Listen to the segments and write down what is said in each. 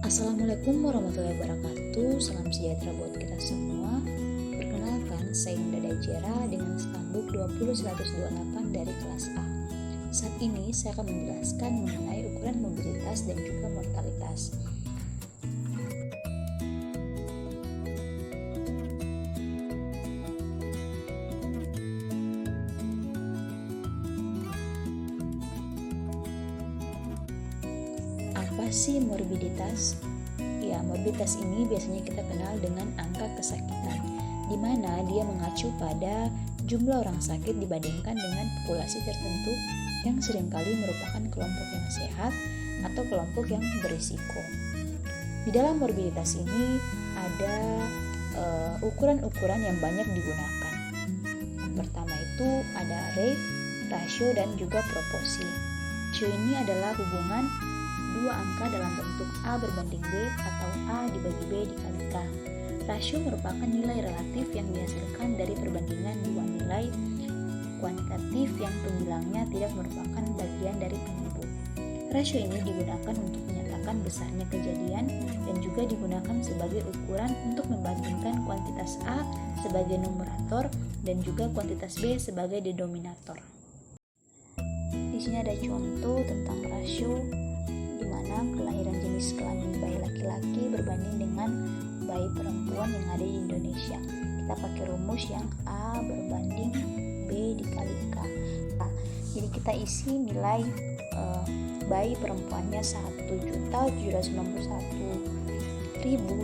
Assalamualaikum warahmatullahi wabarakatuh. Salam sejahtera buat kita semua. Perkenalkan, saya Indah Dajera dengan stambuk 20128 dari kelas A. Saat ini saya akan menjelaskan mengenai ukuran mobilitas dan juga mortalitas. Apa sih morbiditas? Ya, morbiditas ini biasanya kita kenal dengan angka kesakitan, di mana dia mengacu pada jumlah orang sakit dibandingkan dengan populasi tertentu yang seringkali merupakan kelompok yang sehat atau kelompok yang berisiko. Di dalam morbiditas ini ada ukuran-ukuran yang banyak digunakan. Yang pertama itu ada rate, rasio, dan juga proporsi. Rasio ini adalah hubungan dua angka dalam bentuk A berbanding B atau A dibagi B dikali K. Rasio merupakan nilai relatif yang dihasilkan dari perbandingan dua nilai kuantitatif yang pembilangnya tidak merupakan bagian dari penyebut. Rasio ini digunakan untuk menyatakan besarnya kejadian dan juga digunakan sebagai ukuran untuk membandingkan kuantitas A sebagai numerator dan juga kuantitas B sebagai denominator. Di sini ada contoh tentang rasio di mana kelahiran jenis kelamin bayi laki-laki berbanding dengan bayi perempuan yang ada di Indonesia. Kita pakai rumus yang A berbanding B dikali K. Nah, jadi kita isi nilai bayi perempuannya 1.791.000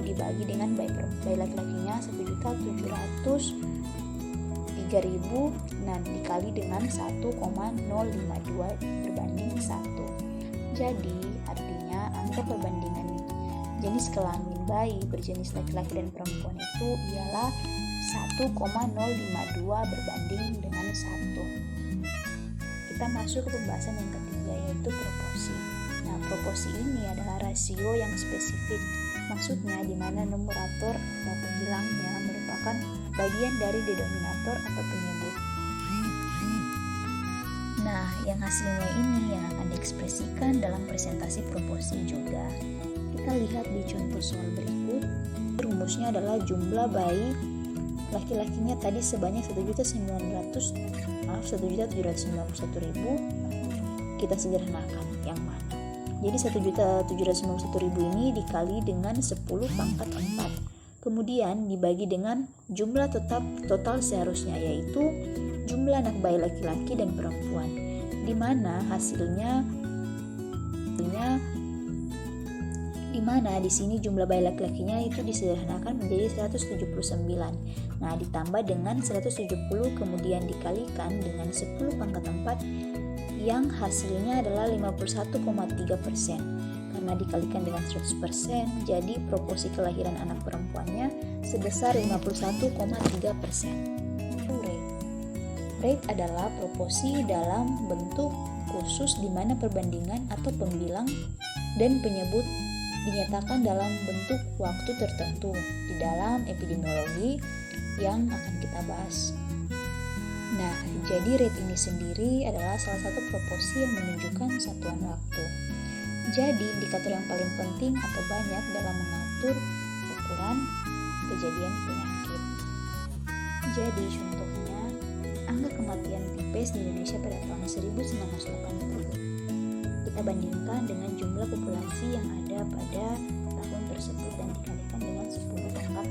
dibagi dengan bayi laki-lakinya 1.703.000, nah dikali dengan 1,052 berbanding 1. Jadi artinya angka perbandingan jenis kelamin bayi berjenis laki-laki dan perempuan itu ialah 1,052 berbanding dengan 1. Kita masuk ke pembahasan yang ketiga, yaitu proporsi. Nah, proporsi ini adalah rasio yang spesifik. Maksudnya di mana numerator atau pembilangnya merupakan bagian dari denominator atau penyebut. Nah, yang hasilnya ini yang akan diekspresikan dalam presentasi proporsi juga. Kita lihat di contoh soal berikut. Rumusnya adalah jumlah bayi laki-lakinya tadi sebanyak 1.791.000. Kita sederhanakan yang mana? Jadi 1.791.000 ini dikali dengan 10 pangkat 4. Kemudian dibagi dengan jumlah total seharusnya, yaitu jumlah anak bayi laki-laki dan perempuan, di mana hasilnya di sini jumlah bayi laki-lakinya itu disederhanakan menjadi 179. Nah, ditambah dengan 170 kemudian dikalikan dengan 10 pangkat 4 yang hasilnya adalah 51,3%. Karena dikalikan dengan 100%, jadi proporsi kelahiran anak perempuannya sebesar 51,3%. Rate adalah proporsi dalam bentuk khusus di mana perbandingan atau pembilang dan penyebut dinyatakan dalam bentuk waktu tertentu di dalam epidemiologi yang akan kita bahas. Nah, jadi rate ini sendiri adalah salah satu proporsi yang menunjukkan satuan waktu. Jadi, indikator yang paling penting atau banyak dalam mengatur ukuran kejadian penyakit. Jadi, contohnya angka kematian tipes di Indonesia pada tahun 1980. Kita bandingkan dengan jumlah populasi yang ada pada tahun tersebut dan dikalikan dengan 10 pangkat 5.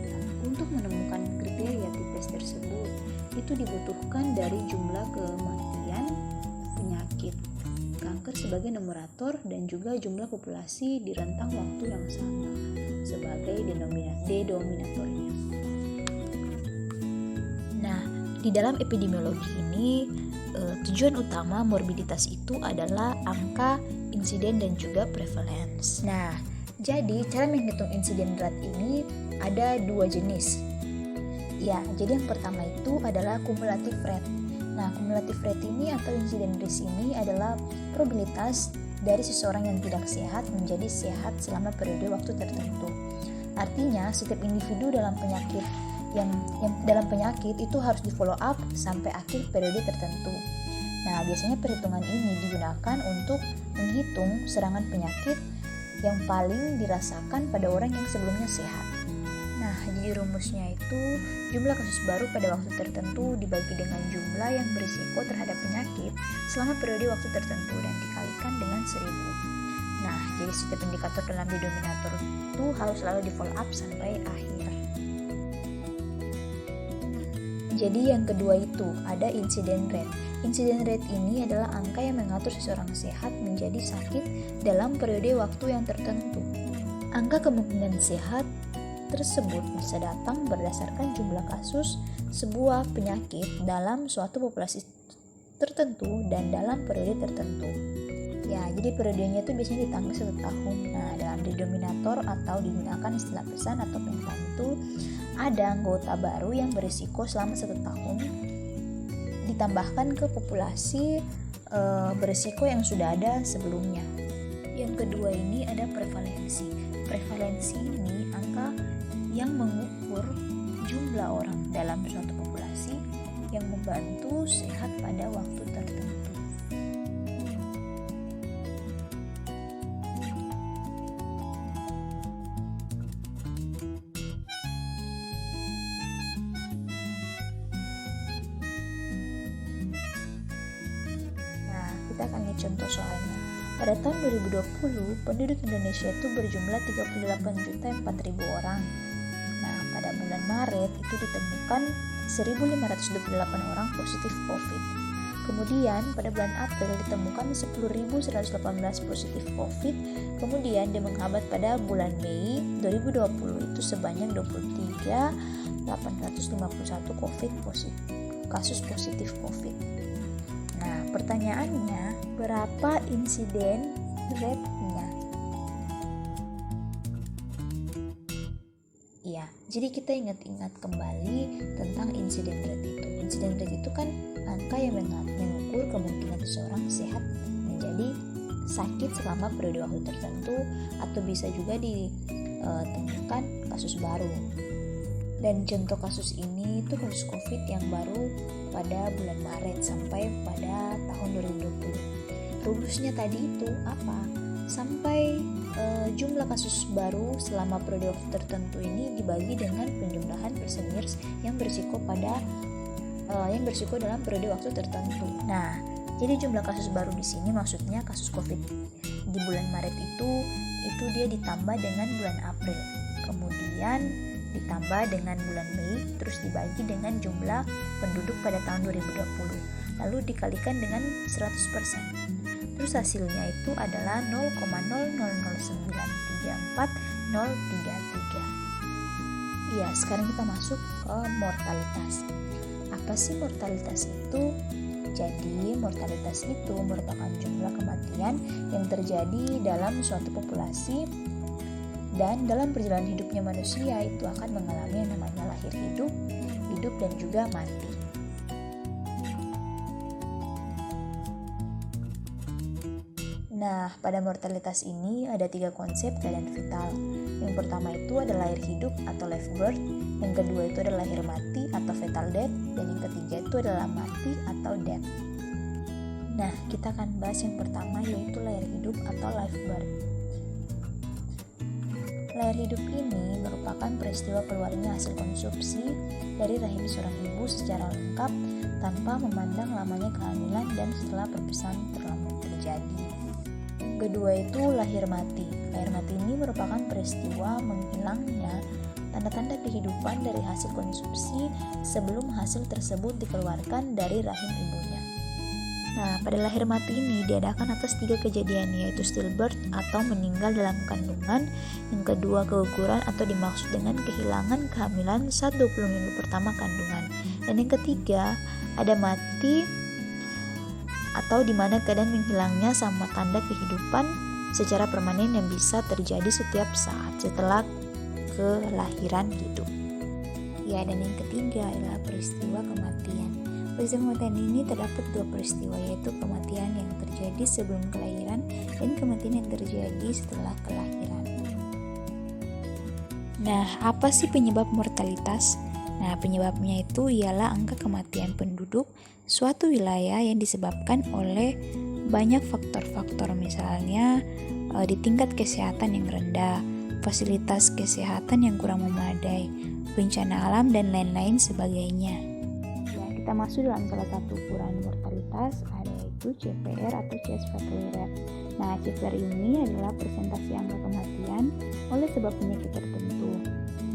Nah, untuk menemukan kriteria tipes tersebut, itu dibutuhkan dari jumlah kematian penyakit kanker sebagai numerator dan juga jumlah populasi di rentang waktu yang sama sebagai denominatornya. Nah, di dalam epidemiologi ini tujuan utama morbiditas itu adalah angka insiden dan juga prevalence. Nah, jadi cara menghitung insiden rate ini ada dua jenis. Ya, jadi yang pertama itu adalah cumulative rate. Nah, cumulative rate ini atau insiden risk ini adalah probabilitas dari seseorang yang tidak sehat menjadi sehat selama periode waktu tertentu. Artinya, setiap individu dalam penyakit yang dalam penyakit itu harus di follow up sampai akhir periode tertentu. Nah, biasanya perhitungan ini digunakan untuk menghitung serangan penyakit yang paling dirasakan pada orang yang sebelumnya sehat. Nah, jadi rumusnya itu jumlah kasus baru pada waktu tertentu dibagi dengan jumlah yang berisiko terhadap penyakit selama periode waktu tertentu dan dikalikan dengan 1000. Nah, jadi setiap indikator dalam denominator itu harus selalu di follow up sampai akhir. Jadi yang kedua itu ada incident rate. Incident rate ini adalah angka yang mengatur seseorang sehat menjadi sakit dalam periode waktu yang tertentu. Angka kemungkinan sehat tersebut bisa datang berdasarkan jumlah kasus sebuah penyakit dalam suatu populasi tertentu dan dalam periode tertentu. Ya, jadi periodenya itu biasanya ditambah 1 tahun. Nah, dalam denominator atau digunakan istilah pesan atau pengetahuan itu ada anggota baru yang berisiko selama 1 tahun ditambahkan ke populasi berisiko yang sudah ada sebelumnya. Yang kedua ini ada prevalensi. Prevalensi ini angka yang mengukur jumlah orang dalam suatu populasi yang membantu sehat pada waktu tertentu. Nah, kita akan lihat contoh soalnya. Pada tahun 2020, penduduk Indonesia itu berjumlah 38.004.000 orang. Nah, pada bulan Maret itu ditemukan 1.528 orang positif COVID. Kemudian pada bulan April ditemukan 10.118 positif COVID. Kemudian dia menghambat pada bulan Mei 2020 itu sebanyak 23.851 kasus positif COVID. Nah, pertanyaannya, berapa insiden rate-nya? Ya, jadi kita ingat-ingat kembali tentang insiden rate itu. Insiden rate itu kan angka yang mengukur kemungkinan seseorang sehat menjadi sakit selama periode waktu tertentu atau bisa juga ditemukan kasus baru. Dan contoh kasus ini itu kasus COVID yang baru pada bulan Maret sampai pada tahun 2020. Rumusnya tadi itu apa? Sampai jumlah kasus baru selama periode waktu tertentu ini dibagi dengan penjumlahan personers yang berisiko dalam periode waktu tertentu. Nah, jadi jumlah kasus baru di sini maksudnya kasus COVID di bulan Maret itu dia ditambah dengan bulan April. Kemudian ditambah dengan bulan Mei, terus dibagi dengan jumlah penduduk pada tahun 2020, lalu dikalikan dengan 100%. Terus hasilnya itu adalah 0,00934033. Ya, sekarang kita masuk ke mortalitas. Apa sih mortalitas itu? Jadi, mortalitas itu merupakan jumlah kematian yang terjadi dalam suatu populasi. Dan dalam perjalanan hidupnya manusia itu akan mengalami yang namanya lahir hidup dan juga mati. Nah, pada mortalitas ini ada 3 konsep keadaan vital. Yang pertama itu ada lahir hidup atau live birth, yang kedua itu ada lahir mati atau fetal death, dan yang ketiga itu adalah mati atau death. Nah, kita akan bahas yang pertama yaitu lahir hidup atau live birth. Lahir hidup ini merupakan peristiwa keluarnya hasil konsumsi dari rahim seorang ibu secara lengkap tanpa memandang lamanya kehamilan dan setelah perpisahan terjadi. Kedua itu lahir mati. Lahir mati ini merupakan peristiwa menghilangnya tanda-tanda kehidupan dari hasil konsumsi sebelum hasil tersebut dikeluarkan dari rahim ibunya. Nah, pada lahir mati ini diadakan atas 3 kejadian, yaitu stillbirth atau meninggal dalam kandungan, yang kedua keguguran atau dimaksud dengan kehilangan kehamilan saat 20 minggu pertama kandungan, dan yang ketiga ada mati atau di mana keadaan menghilangnya sama tanda kehidupan secara permanen yang bisa terjadi setiap saat setelah kelahiran hidup. Ya, dan yang ketiga adalah peristiwa kematian. Peristiwa kematian ini terdapat 2 peristiwa, yaitu kematian yang terjadi sebelum kelahiran dan kematian yang terjadi setelah kelahiran. Nah, apa sih penyebab mortalitas? Nah, penyebabnya itu ialah angka kematian penduduk suatu wilayah yang disebabkan oleh banyak faktor-faktor, misalnya di tingkat kesehatan yang rendah, fasilitas kesehatan yang kurang memadai, bencana alam, dan lain-lain sebagainya. Ya, kita masuk dalam salah satu ukuran mortalitas, ada yaitu CFR atau Chest Fatality Rate. Nah, CFR ini adalah persentase angka kematian oleh sebab penyakit tertentu.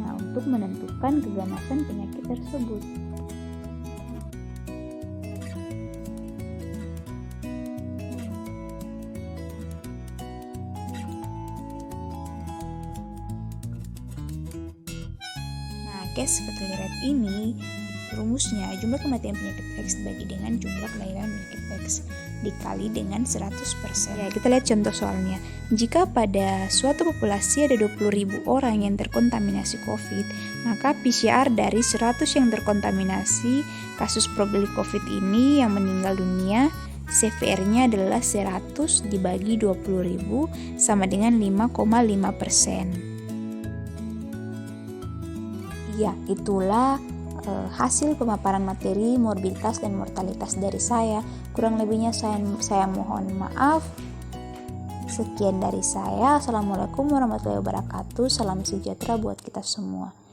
Nah, untuk menentukan keganasan penyakit tersebut. Case fatality rate ini rumusnya jumlah kematian penyakit X dibagi dengan jumlah kelahiran penyakit X dikali dengan 100%. Ya, kita lihat contoh soalnya. Jika pada suatu populasi ada 20.000 orang yang terkontaminasi COVID, maka PCR dari 100 yang terkontaminasi kasus probability COVID ini yang meninggal dunia, CFR-nya adalah 100 dibagi 20.000 sama dengan 5,5%. Ya, itulah hasil pemaparan materi morbiditas dan mortalitas dari saya. Kurang lebihnya saya mohon maaf. Sekian dari saya. Assalamualaikum warahmatullahi wabarakatuh. Salam sejahtera buat kita semua.